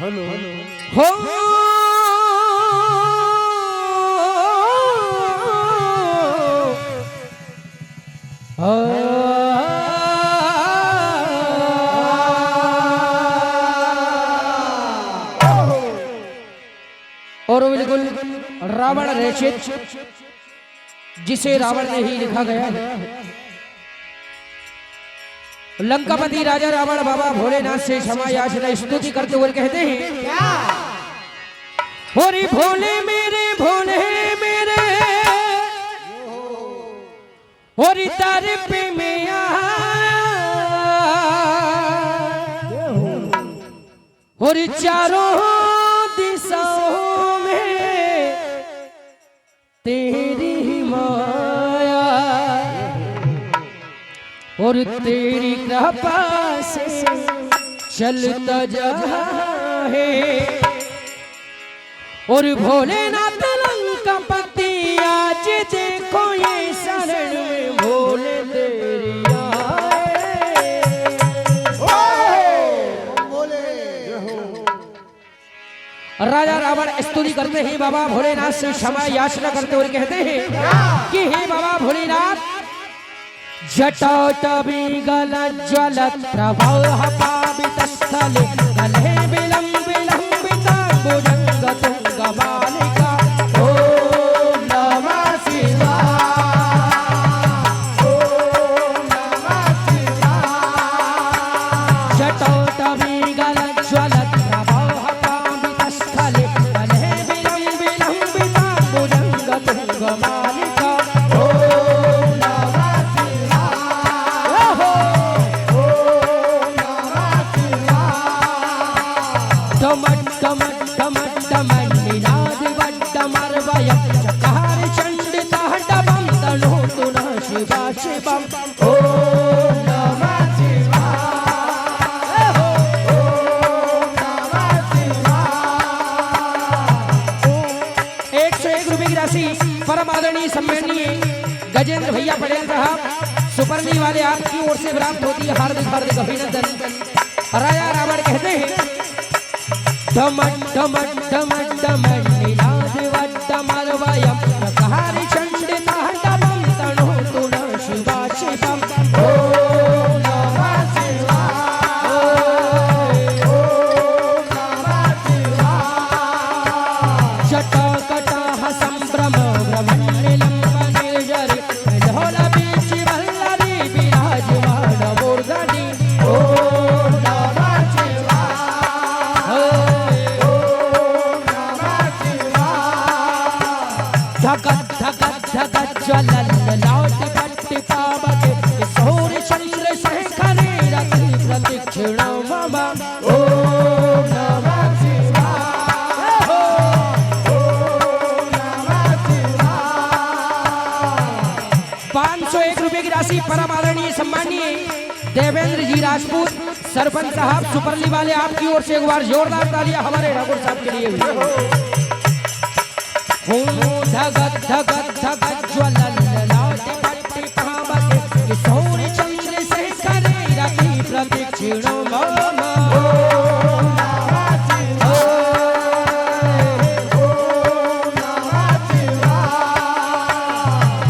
Hello हो और बिल्कुल रावण रचित, जिसे रावण ने ही लिखा गया है। लंकापति राजा रावण बाबा भोलेनाथ से क्षमा याचना स्तुति करते हुए कहते हैं, होरी भोले मेरे होरी दर पे में होरी चारों दिशाओं में तेरी ही माया और तेरी कृपा से चलता जा है। और भोलेनाथ लंकापति आज देखो ये शरण में भोले तेरी राजा रावण स्तुति करते हैं बाबा भोलेनाथ से क्षमा याचना करते हुए कहते हैं कि हे बाबा भोलेनाथ, जटाटवी गलज्ज्वलत् प्रवाह पावित स्थले गले विलंबिता भुजंगतुंगमालिका ओम नमः शिवाय ओम नमः शिवाय। जटाटवी गलज्ज्वलत् प्रवाह पावित स्थले गले विलंबिता भुजंगतुंगमालिका शिवम ओम नमः शिवाय ओम नमः शिवाय। 101 रुपए की राशि परम आदरणीय सम्माननीय गजेंद्र भैया पटेल साहब सुपरनी वाले आपकी ओर से प्राप्त होती है। हार्दिक हार्दिक अभिनंदन। राजा रावण कहते हैं, धमक धमक धमक धमक नीलाद वड्डमर वयम प्रहारि चंडिता डबम तनो तुन शिवा शिवम ओम नमः शिवाय ओम नमः शिवाय। जटा कटा संभ्रम ब्रह्मण्यलंब निर्जरि ढोल बीच वल्लरी विराजमान मूर्धनि ओम नमः शिवाय ओम नमः शिवाय। धगत धगत धगत ज्वलन लौट पट्टि पावके सूर्य चंद्र शेखरे रति प्रतीक्षण मम ओम नमः शिवाय ओम नमः शिवाय। 501 रुपए की राशि परम आदरणीय सम्माननीय देवेंद्र जी राजपूत सरपंच साहब सुपरली वाले आपकी ओर से एक बार जोरदार तालियां हमारे ठाकुर साहब के लिए। धगत धगत धगत ज्वलन लौट पट्टि पावके सूर्य चंद्र शेखरे रति प्रतीक्षण मम ओम नमः शिवाय ओम नमः शिवाय।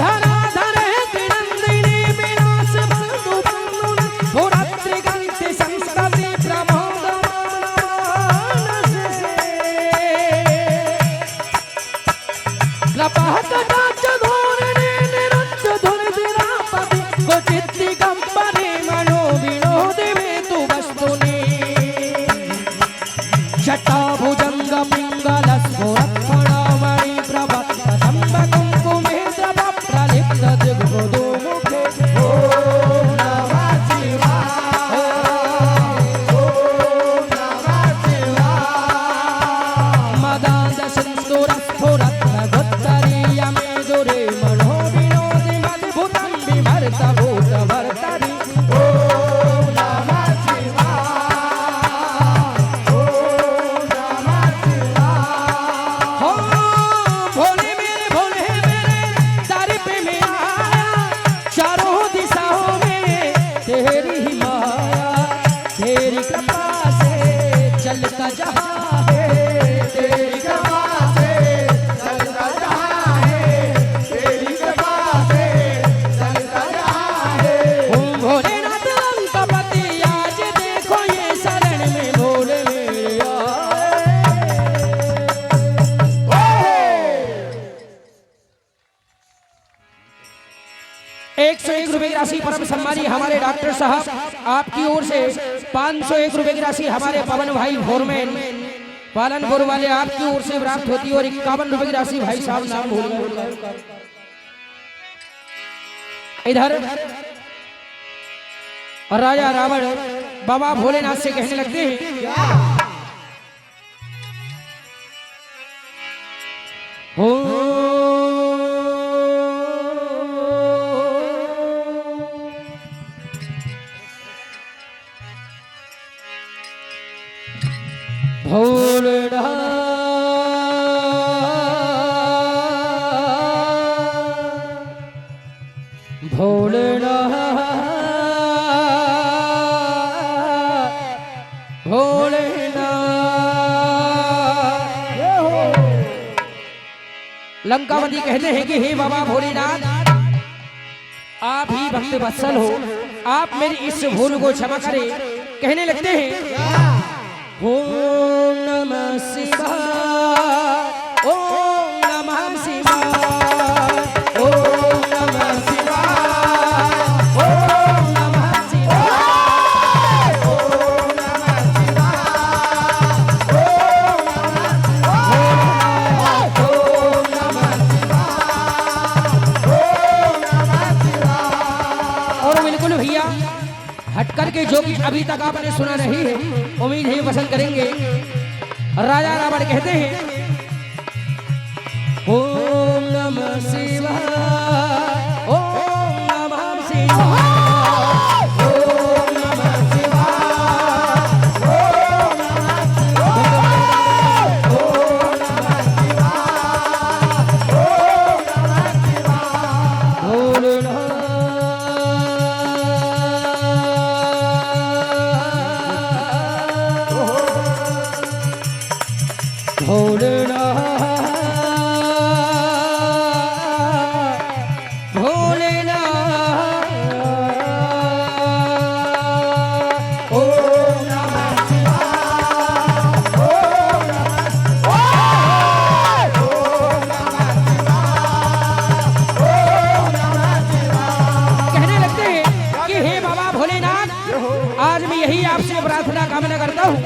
धराधर त्रिनंदिनी विनाश बंधु बंधुन भूरात्रि गंति संस्तति प्रमोद कृपा कटाक्ष धोरणे निरंज धुर विरापति क्वचित् दिगंबरे मनो विनोदे मे तु चलता जहां है, तेरी कृपा से चलता जहां है, तेरी कृपा से चलता जहां है। ओम भोलेनाथ लंकापति आज देखो ये शरण में भोले मेरे आए। 101 रुपए की राशि परम सम्मानी हमारे डॉक्टर साहब आपकी ओर से 501 रुपए की राशि हमारे पवन भाई फोरमैन पालनपुर वाले आपकी ओर से प्राप्त होती है और 51 रुपए की राशि भाई साहब नाम भूल इधर राजा रावण बाबा भोलेनाथ से कहने लगते हैं लंकावती कहते हैं कि हे बाबा भोलेनाथ आप ही भक्त वत्सल हो, आप मेरी इस भूल को क्षमा करें। कहने लगते हैं ओम नमः शिवाय, ओम नमः शिवाय, ओम नमः शिवाय, ओम नमः शिवाय, ओम नमः शिवाय, ओम नमः शिवाय, ओम नमः शिवाय। और बिल्कुल भैया हट करके जो कि अभी तक आपने सुना नहीं है, उम्मीद है पसंद करेंगे। राजा रावण कहते हैं ओम नमः शिवाय, ओम नमः शिवाय, ओम नमः शिवाय, ओम नमः शिवाय, ओम नमः शिवाय, ओम नमः शिवाय। भोलेनाथ कामना करता हूँ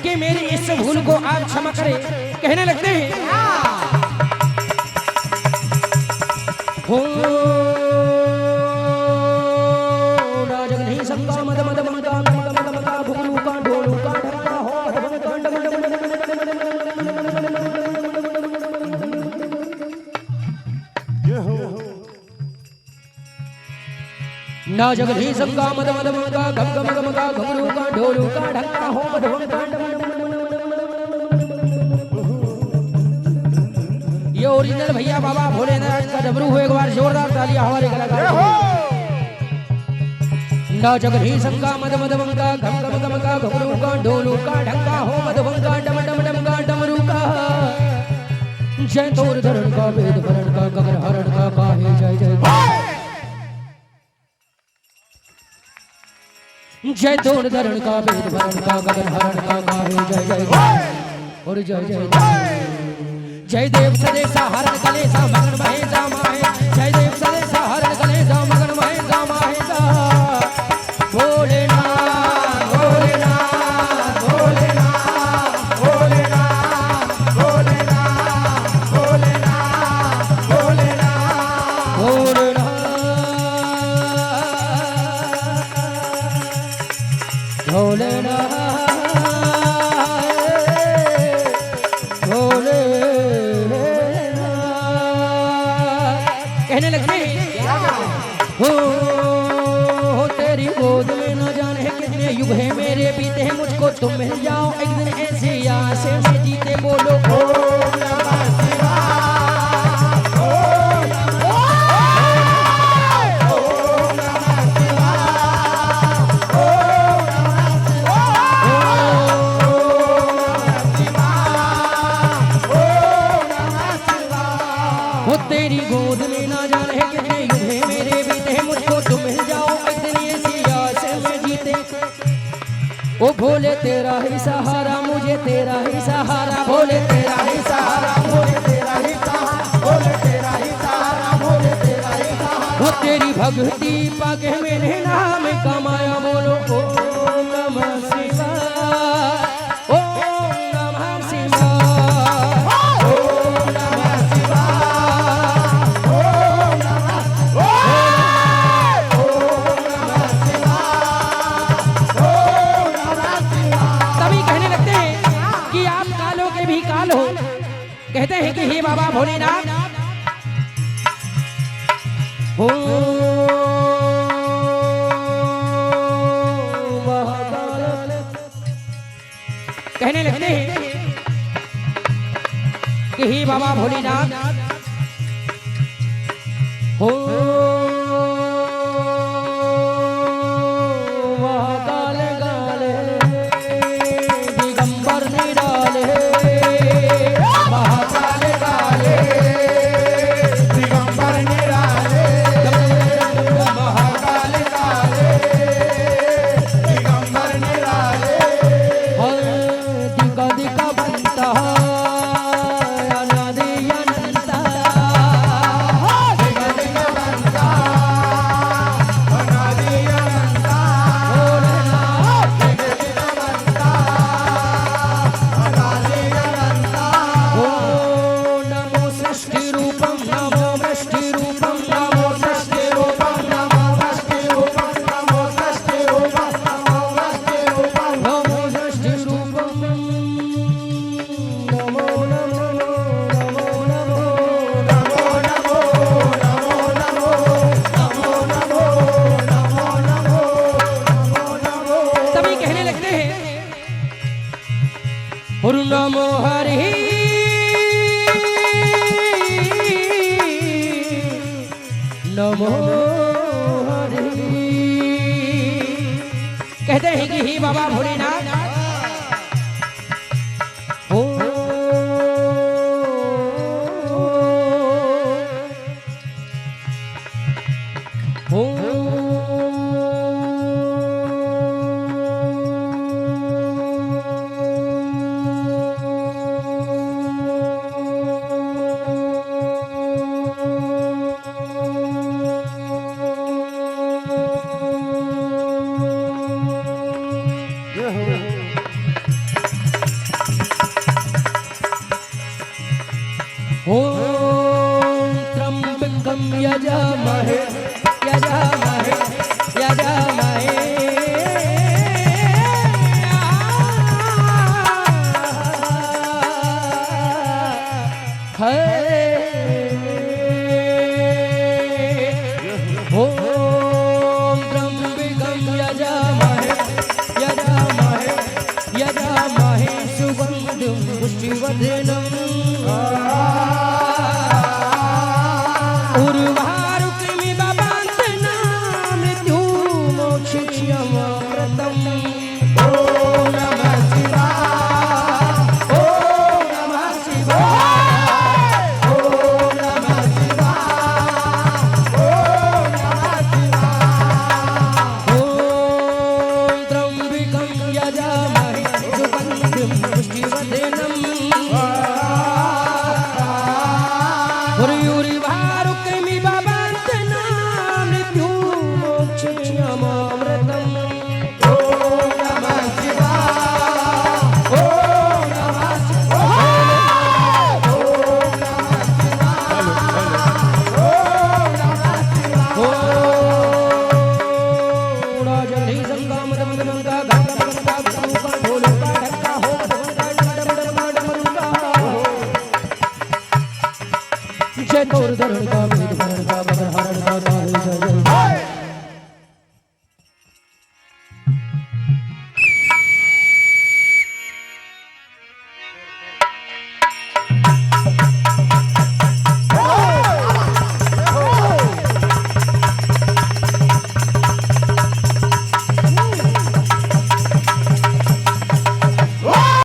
कि मेरी इस भूल को आप क्षमा करें। कहने लगते हैं हो राजग नहीं संगा मद मद मदा मद मदा भूलू का ढोलू का ढक्का हो ना जगधी संगा मद मद मदा गम गम गम का घुंगरू का ढोलू का ढक्का हो ये ओरिजिनल भैया बाबा भोलेनाथ का डमरू हो। एक बार जोरदार तालियां हमारे कलाकार ना जगधी संगा मद मद मंगा गम गम गम का घुंगरू का ढोलू का ढक्का हो मधुबंगा डम डम डम का डमरू का जय तोर धरण का वेद भरण का गगन हरण का काहे जय जय जय तोड़ धरण का वेद भरण का गगन हरण का काहे जय जय और जय जय जय देव सदेशा हरण कलेसा मगन महेशा माहे जय देव सदेशा हरण कलेसा मगन महेशा माहेशा भोलेनाथ भोलेनाथ भोलेनाथ भोलेनाथ भोलेनाथ भोलेनाथ भोलेनाथ भोलेनाथ कहने लगते हो तेरी गोद में न जाने कितने युग है मेरे बीते हैं मुझको तुम मिल जाओ एक दिन ऐसे आसे में जीते बोलो ओम नमः शिवाय ओम नमः शिवाय ओम नमः शिवाय तुम्हें ना जाने कितने युग हैं मेरे बीते, मुझको तुम मिल जाओ इतनी सी आस में जीते। ओ भोले तेरा ही सहारा, मुझे तेरा ही सहारा, भोले तेरा ही सहारा, बोले तेरा ही सहारा, बोले तेरा ही सहारा, बोले तेरा ही सहारा। वो तेरी भक्ति पाके मैंने नाम कमाया, बोलो ओम नमः शिवाय, ओम नमः शिवाय, ओम नमः शिवाय, ओम नमः शिवाय। तभी कहने लगते हैं कि आप कालों के भी काल हो। कहते हैं कि हे बाबा भोलेनाथ, हो महाकाल। कहने लगते हैं कि हे बाबा भोलेनाथ, हो महाकाल गाले दिगंबर निराले, महाकाल गाले दिगंबर निराले, महाकाल गाले, दिगंबर निराले। दिका दिका बनता अनादि अनंता, दिग दिग बनता, अनादि अनंता। भोलेनाथ, दिग दिग बनता, अनादि अनंता। ओ नमो सृष्टि रूपम, नमो वृष्टि रूपम, नमो सृष्टि रूपम, नमो वृष्टि रूपं, नमो वृष्टि रूपं, नमो वृष्टि रूपं। नमो सृष्टि रूपम, नमो नमो नमो नमो। नमो नमो, नमो नमो, नमो नमो, नमो नमो, नमो नमो। तभी कहने लगते हैं और नमो हरि, नमो हरि। कहते हैं कि हे बाबा भोलेनाथ, हो ओम त्र्यंबकं यजामहे